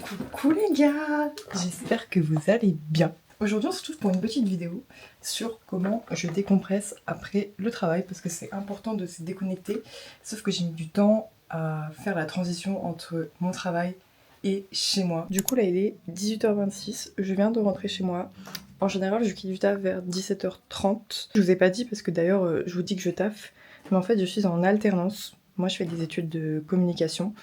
Coucou les gars, j'espère que vous allez bien. Aujourd'hui on se retrouve pour une petite vidéo sur comment je décompresse après le travail parce que c'est important de se déconnecter, sauf que j'ai mis du temps à faire la transition entre mon travail et chez moi. Du coup là il est 18h26, je viens de rentrer chez moi. En général je quitte du taf vers 17h30. Je vous ai pas dit parce que d'ailleurs je vous dis que je taffe, mais en fait je suis en alternance. Moi je fais des études de communication.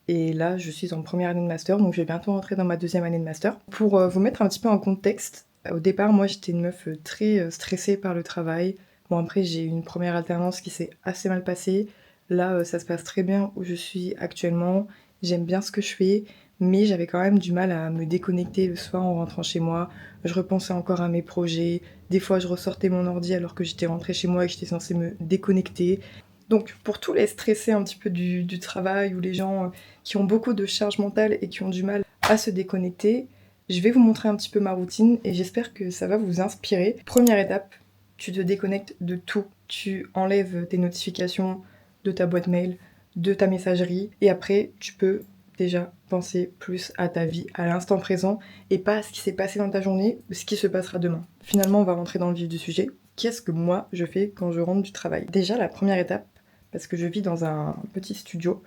Et là, je suis en première année de master, donc je vais bientôt rentrer dans ma deuxième année de master. Pour vous mettre un petit peu en contexte, au départ, moi, j'étais une meuf très stressée par le travail. Bon, après, j'ai eu une première alternance qui s'est assez mal passée. Là, ça se passe très bien où je suis actuellement. J'aime bien ce que je fais, mais j'avais quand même du mal à me déconnecter le soir en rentrant chez moi. Je repensais encore à mes projets. Des fois, je ressortais mon ordi alors que j'étais rentrée chez moi et que j'étais censée me déconnecter. Donc pour tous les stressés un petit peu du travail ou les gens qui ont beaucoup de charge mentale et qui ont du mal à se déconnecter, je vais vous montrer un petit peu ma routine et j'espère que ça va vous inspirer. Première étape, tu te déconnectes de tout. Tu enlèves tes notifications de ta boîte mail, de ta messagerie et après tu peux déjà penser plus à ta vie, à l'instant présent et pas à ce qui s'est passé dans ta journée ou ce qui se passera demain. Finalement, on va rentrer dans le vif du sujet. Qu'est-ce que moi je fais quand je rentre du travail? Déjà, la première étape, parce que je vis dans un petit studio,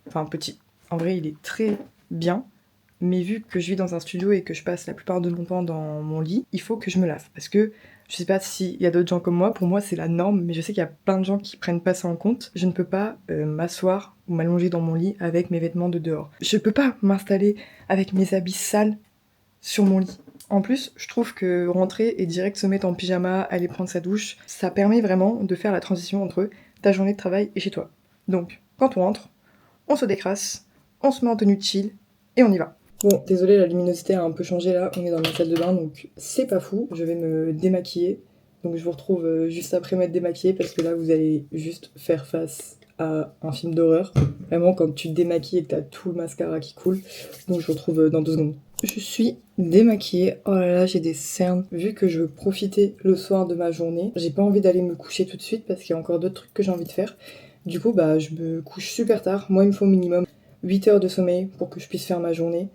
enfin petit, en vrai il est très bien, mais vu que je vis dans un studio et que je passe la plupart de mon temps dans mon lit, il faut que je me lave, parce que je sais pas s'il y a d'autres gens comme moi, pour moi c'est la norme, mais je sais qu'il y a plein de gens qui prennent pas ça en compte. Je ne peux pas m'asseoir ou m'allonger dans mon lit avec mes vêtements de dehors. Je peux pas m'installer avec mes habits sales sur mon lit. En plus, je trouve que rentrer et direct se mettre en pyjama, aller prendre sa douche, ça permet vraiment de faire la transition entre ta journée de travail et chez toi. Donc, quand on rentre, on se décrasse, on se met en tenue de chill et on y va. Bon, désolé, la luminosité a un peu changé là, on est dans ma salle de bain, donc c'est pas fou. Je vais me démaquiller, donc je vous retrouve juste après m'être démaquillée parce que là vous allez juste faire face à un film d'horreur. Vraiment, quand tu te démaquilles et que t'as tout le mascara qui coule, donc je vous retrouve dans 2 secondes. Je suis démaquillée, oh là là, j'ai des cernes. Vu que je veux profiter le soir de ma journée, j'ai pas envie d'aller me coucher tout de suite parce qu'il y a encore d'autres trucs que j'ai envie de faire. Du coup, bah, je me couche super tard. Moi, il me faut au minimum 8 heures de sommeil pour que je puisse faire ma journée.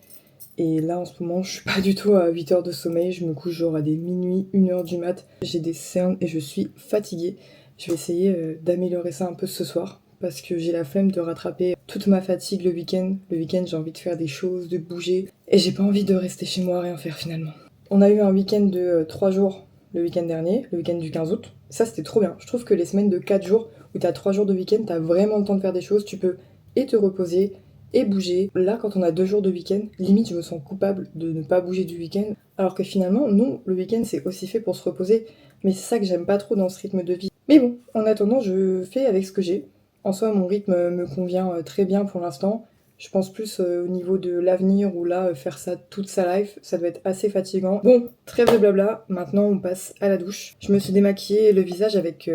Et là, en ce moment, je suis pas du tout à 8 heures de sommeil. Je me couche genre à des minuit, 1 heure du mat. J'ai des cernes et je suis fatiguée. Je vais essayer d'améliorer ça un peu ce soir parce que j'ai la flemme de rattraper toute ma fatigue le week-end. Le week-end, j'ai envie de faire des choses, de bouger. Et j'ai pas envie de rester chez moi à rien faire finalement. On a eu un week-end de 3 jours le week-end dernier, le week-end du 15 août. Ça, c'était trop bien. Je trouve que les semaines de 4 jours où t'as 3 jours de week-end, t'as vraiment le temps de faire des choses. Tu peux et te reposer et bouger. Là, quand on a 2 jours de week-end, limite, je me sens coupable de ne pas bouger du week-end. Alors que finalement, non, le week-end, c'est aussi fait pour se reposer. Mais c'est ça que j'aime pas trop dans ce rythme de vie. Mais bon, en attendant, je fais avec ce que j'ai. En soi, mon rythme me convient très bien pour l'instant. Je pense plus au niveau de l'avenir où là, faire ça toute sa life, ça doit être assez fatigant. Bon, trêve de blabla, maintenant on passe à la douche. Je me suis démaquillée le visage avec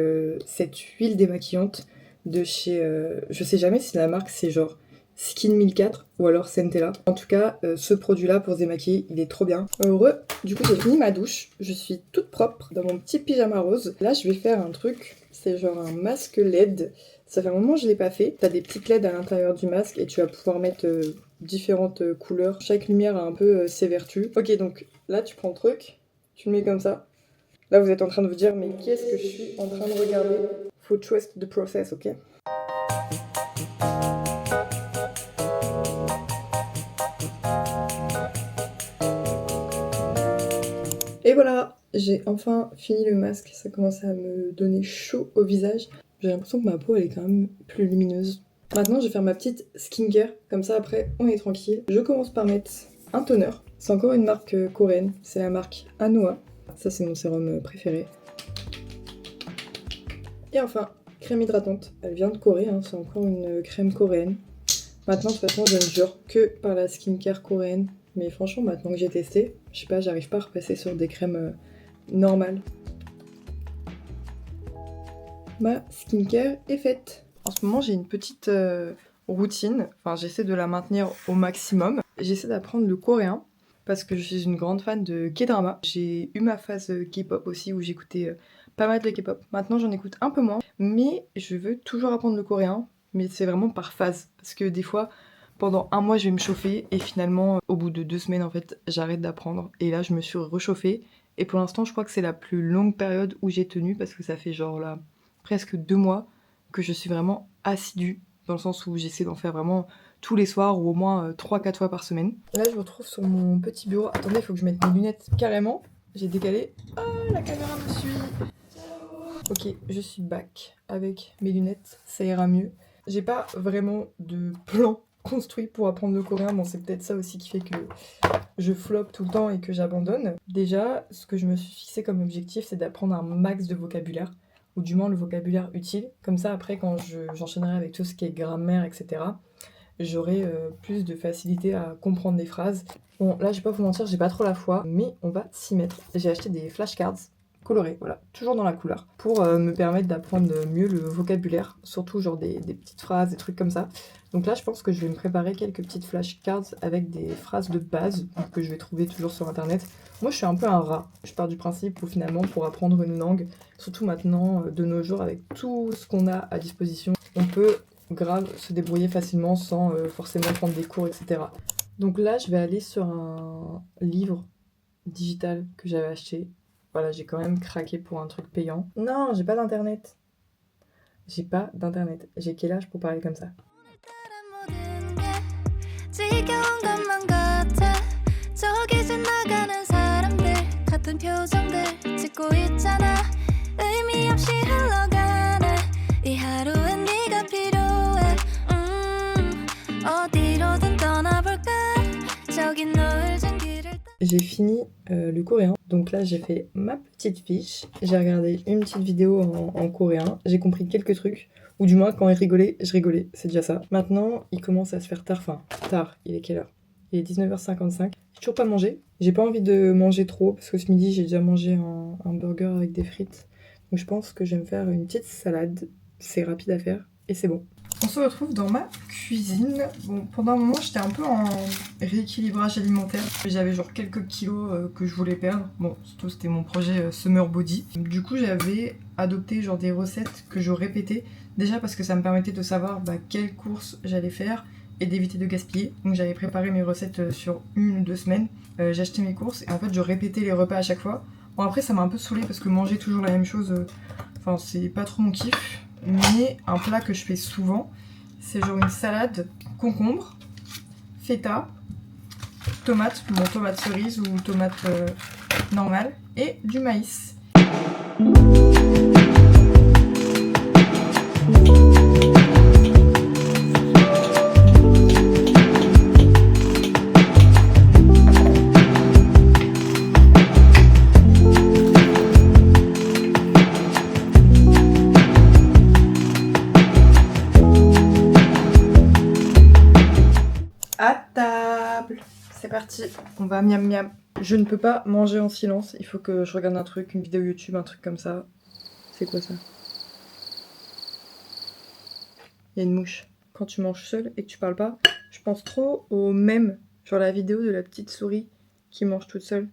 cette huile démaquillante de chez... je sais jamais si la marque c'est genre Skin 1004 ou alors Centella. En tout cas, ce produit-là pour se démaquiller, il est trop bien. Heureux. Du coup, j'ai fini ma douche. Je suis toute propre dans mon petit pyjama rose. Là, je vais faire un truc. C'est genre un masque LED. Ça fait un moment que je l'ai pas fait. T'as des petits LED à l'intérieur du masque et tu vas pouvoir mettre différentes couleurs. Chaque lumière a un peu ses vertus. Ok, donc là, tu prends le truc, tu le mets comme ça. Là, vous êtes en train de vous dire, mais qu'est-ce que je suis en train de regarder? Faut trust the process, ok? Et voilà, j'ai enfin fini le masque, ça commence à me donner chaud au visage. J'ai l'impression que ma peau elle est quand même plus lumineuse. Maintenant je vais faire ma petite skincare, comme ça après on est tranquille. Je commence par mettre un toner. C'est encore une marque coréenne, c'est la marque Anoa. Ça c'est mon sérum préféré. Et enfin, crème hydratante. Elle vient de Corée, hein, c'est encore une crème coréenne. Maintenant de toute façon je ne jure que par la skincare coréenne. Mais franchement, maintenant que j'ai testé, je sais pas, j'arrive pas à repasser sur des crèmes normales. Ma skincare est faite. En ce moment, j'ai une petite routine. Enfin, j'essaie de la maintenir au maximum. J'essaie d'apprendre le coréen parce que je suis une grande fan de K-drama. J'ai eu ma phase K-pop aussi où j'écoutais pas mal de K-pop. Maintenant, j'en écoute un peu moins, mais je veux toujours apprendre le coréen mais c'est vraiment par phase. Parce que des fois, pendant un mois, je vais me chauffer et finalement, au bout de 2 semaines, en fait, j'arrête d'apprendre. Et là, je me suis réchauffée. Et pour l'instant, je crois que c'est la plus longue période où j'ai tenu parce que ça fait genre là presque 2 mois que je suis vraiment assidue, dans le sens où j'essaie d'en faire vraiment tous les soirs ou au moins 3-4 fois par semaine. Là, je me retrouve sur mon petit bureau. Attendez, il faut que je mette mes lunettes carrément. J'ai décalé. Ah, la caméra me suit. Ok, je suis back avec mes lunettes, ça ira mieux. J'ai pas vraiment de plan construit pour apprendre le coréen. Bon, c'est peut-être ça aussi qui fait que je floppe tout le temps et que j'abandonne. Déjà, ce que je me suis fixé comme objectif, c'est d'apprendre un max de vocabulaire, ou du moins le vocabulaire utile. Comme ça, après, quand j'enchaînerai avec tout ce qui est grammaire, etc., j'aurai plus de facilité à comprendre des phrases. Bon, là, je vais pas vous mentir, j'ai pas trop la foi, mais on va s'y mettre. J'ai acheté des flashcards colorés, voilà, toujours dans la couleur, pour me permettre d'apprendre mieux le vocabulaire, surtout genre des petites phrases, des trucs comme ça. Donc là, je pense que je vais me préparer quelques petites flashcards avec des phrases de base que je vais trouver toujours sur internet. Moi, je suis un peu un rat. Je pars du principe où finalement, pour apprendre une langue, surtout maintenant, de nos jours, avec tout ce qu'on a à disposition, on peut grave se débrouiller facilement sans forcément prendre des cours, etc. Donc là, je vais aller sur un livre digital que j'avais acheté. Voilà, j'ai quand même craqué pour un truc payant. Non, j'ai pas d'internet. J'ai pas d'internet. J'ai quel âge pour parler comme ça? 지겨운 것만 같아 저기 지나가는 사람들 같은 표정들 짓고 있잖아 의미 없이 흘러가네 이 하루엔 네가 필요해 어디로든 떠나볼까 저기 노을진 길을 J'ai fini le coréen, donc là j'ai fait ma petite fiche, j'ai regardé une petite vidéo en coréen, j'ai compris quelques trucs, ou du moins quand il rigolait, je rigolais, c'est déjà ça. Maintenant il commence à se faire tard, enfin tard, il est quelle heure? Il est 19h55, j'ai toujours pas mangé, j'ai pas envie de manger trop, parce que ce midi j'ai déjà mangé un burger avec des frites, donc je pense que je vais me faire une petite salade, c'est rapide à faire, et c'est bon. On se retrouve dans ma cuisine. Bon, pendant un moment, j'étais un peu en rééquilibrage alimentaire. J'avais genre quelques kilos que je voulais perdre. Bon, surtout c'était mon projet Summer Body. Du coup, j'avais adopté genre des recettes que je répétais. Déjà parce que ça me permettait de savoir quelles courses j'allais faire et d'éviter de gaspiller. Donc j'avais préparé mes recettes sur 1 ou 2 semaines. J'achetais mes courses et en fait je répétais les repas à chaque fois. Bon après ça m'a un peu saoulée parce que manger toujours la même chose, enfin c'est pas trop mon kiff. Mais un plat que je fais souvent, c'est genre une salade concombre, feta, tomate, bon tomate cerise ou tomate normale, et du maïs. À table. C'est parti, on va miam miam. Je ne peux pas manger en silence, il faut que je regarde un truc, une vidéo YouTube, un truc comme ça. C'est quoi ça? Il y a une mouche. Quand tu manges seul et que tu parles pas, je pense trop au mème, genre la vidéo de la petite souris qui mange toute seule.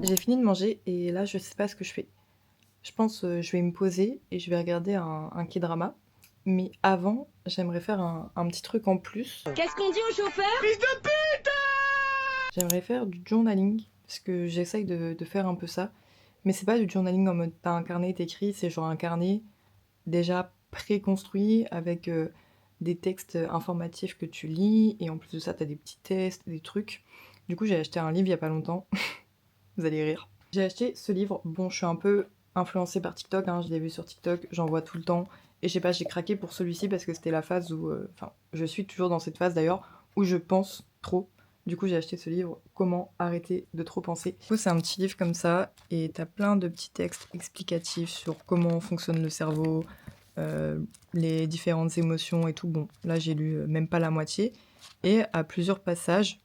J'ai fini de manger et là je sais pas ce que je fais. Je pense je vais me poser et je vais regarder un K-drama. Mais avant, j'aimerais faire un petit truc en plus. Qu'est-ce qu'on dit au chauffeur? J'aimerais faire du journaling, parce que j'essaye de faire un peu ça. Mais c'est pas du journaling en mode t'as un carnet, t'écris, c'est genre un carnet déjà préconstruit avec des textes informatifs que tu lis. Et en plus de ça, t'as des petits tests, des trucs. Du coup, j'ai acheté un livre il y a pas longtemps. Vous allez rire. J'ai acheté ce livre. Bon, je suis un peu influencée par TikTok, hein, je l'ai vu sur TikTok, j'en vois tout le temps. Et je sais pas, j'ai craqué pour celui-ci parce que c'était la phase où... Enfin, je suis toujours dans cette phase d'ailleurs, où je pense trop. Du coup, j'ai acheté ce livre, Comment arrêter de trop penser. Du coup, c'est un petit livre comme ça, et t'as plein de petits textes explicatifs sur comment fonctionne le cerveau, les différentes émotions et tout. Bon, là, j'ai lu même pas la moitié. Et à plusieurs passages,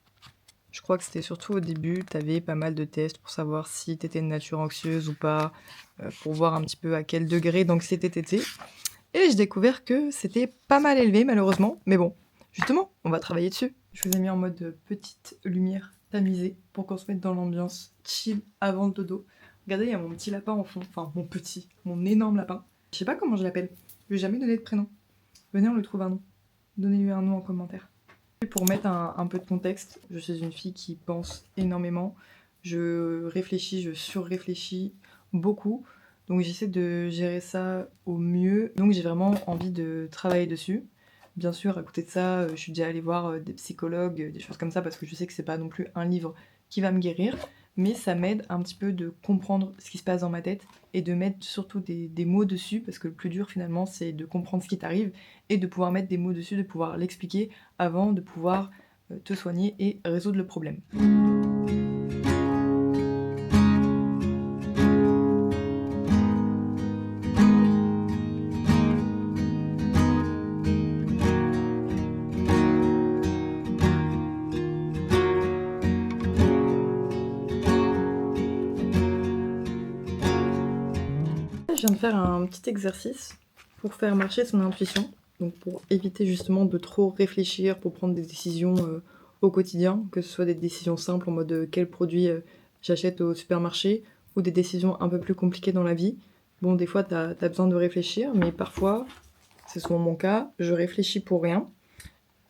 je crois que c'était surtout au début, t'avais pas mal de tests pour savoir si t'étais de nature anxieuse ou pas, pour voir un petit peu à quel degré d'anxiété t'étais. Et j'ai découvert que c'était pas mal élevé, malheureusement. Mais bon, justement, on va travailler dessus. Je vous ai mis en mode petite lumière tamisée pour qu'on se mette dans l'ambiance chill avant le dodo. Regardez, il y a mon petit lapin en fond, enfin mon énorme lapin. Je sais pas comment je l'appelle, je lui ai jamais donné de prénom. Venez, on lui trouve un nom. Donnez-lui un nom en commentaire. Pour mettre un peu de contexte, je suis une fille qui pense énormément. Je réfléchis, je surréfléchis beaucoup. Donc j'essaie de gérer ça au mieux. Donc j'ai vraiment envie de travailler dessus. Bien sûr, à côté de ça, je suis déjà allée voir des psychologues, des choses comme ça, parce que je sais que c'est pas non plus un livre qui va me guérir. Mais ça m'aide un petit peu de comprendre ce qui se passe dans ma tête et de mettre surtout des mots dessus, parce que le plus dur finalement c'est de comprendre ce qui t'arrive et de pouvoir mettre des mots dessus, de pouvoir l'expliquer avant de pouvoir te soigner et résoudre le problème. Je viens de faire un petit exercice pour faire marcher son intuition, donc pour éviter justement de trop réfléchir pour prendre des décisions au quotidien, que ce soit des décisions simples en mode quel produit j'achète au supermarché, ou des décisions un peu plus compliquées dans la vie. Bon, des fois t'as besoin de réfléchir, mais parfois, c'est souvent mon cas, je réfléchis pour rien.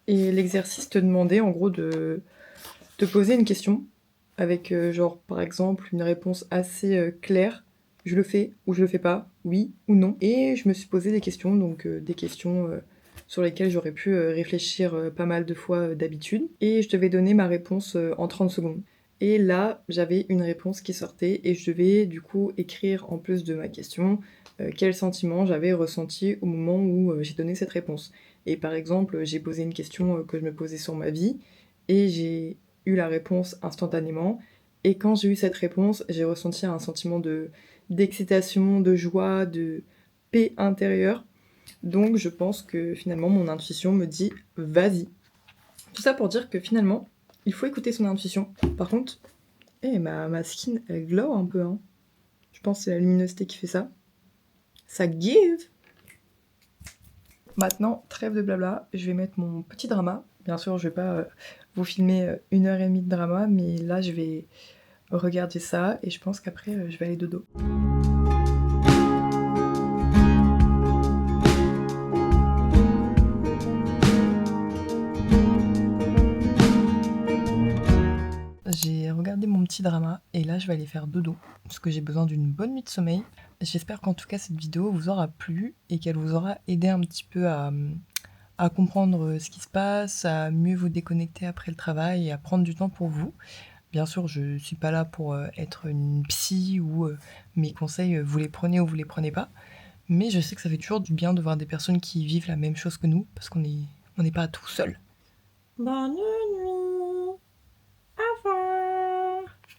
Et l'exercice te demandait en gros de te poser une question avec genre par exemple une réponse assez claire. Je le fais ou je le fais pas, oui ou non. Et je me suis posé des questions, donc des questions sur lesquelles j'aurais pu réfléchir pas mal de fois d'habitude. Et je devais donner ma réponse en 30 secondes. Et là, j'avais une réponse qui sortait et je devais du coup écrire en plus de ma question quel sentiment j'avais ressenti au moment où j'ai donné cette réponse. Et par exemple, j'ai posé une question que je me posais sur ma vie et j'ai eu la réponse instantanément. Et quand j'ai eu cette réponse, j'ai ressenti un sentiment d'excitation, de joie, de paix intérieure. Donc je pense que finalement mon intuition me dit vas-y. Tout ça pour dire que finalement, il faut écouter son intuition. Par contre, ma skin elle glow un peu. Hein. Je pense que c'est la luminosité qui fait ça. Ça give. Maintenant, trêve de blabla, je vais mettre mon petit drama. Bien sûr, je vais pas vous filmer 1h30 de drama, mais là je vais regarder ça et je pense qu'après je vais aller dodo. J'ai regardé mon petit drama et là je vais aller faire dodo parce que j'ai besoin d'une bonne nuit de sommeil. J'espère qu'en tout cas cette vidéo vous aura plu et qu'elle vous aura aidé un petit peu à comprendre ce qui se passe, à mieux vous déconnecter après le travail et à prendre du temps pour vous. Bien sûr, je suis pas là pour être une psy ou mes conseils, vous les prenez ou vous les prenez pas. Mais je sais que ça fait toujours du bien de voir des personnes qui vivent la même chose que nous parce qu'on n'est pas tout seul. Bonne nuit.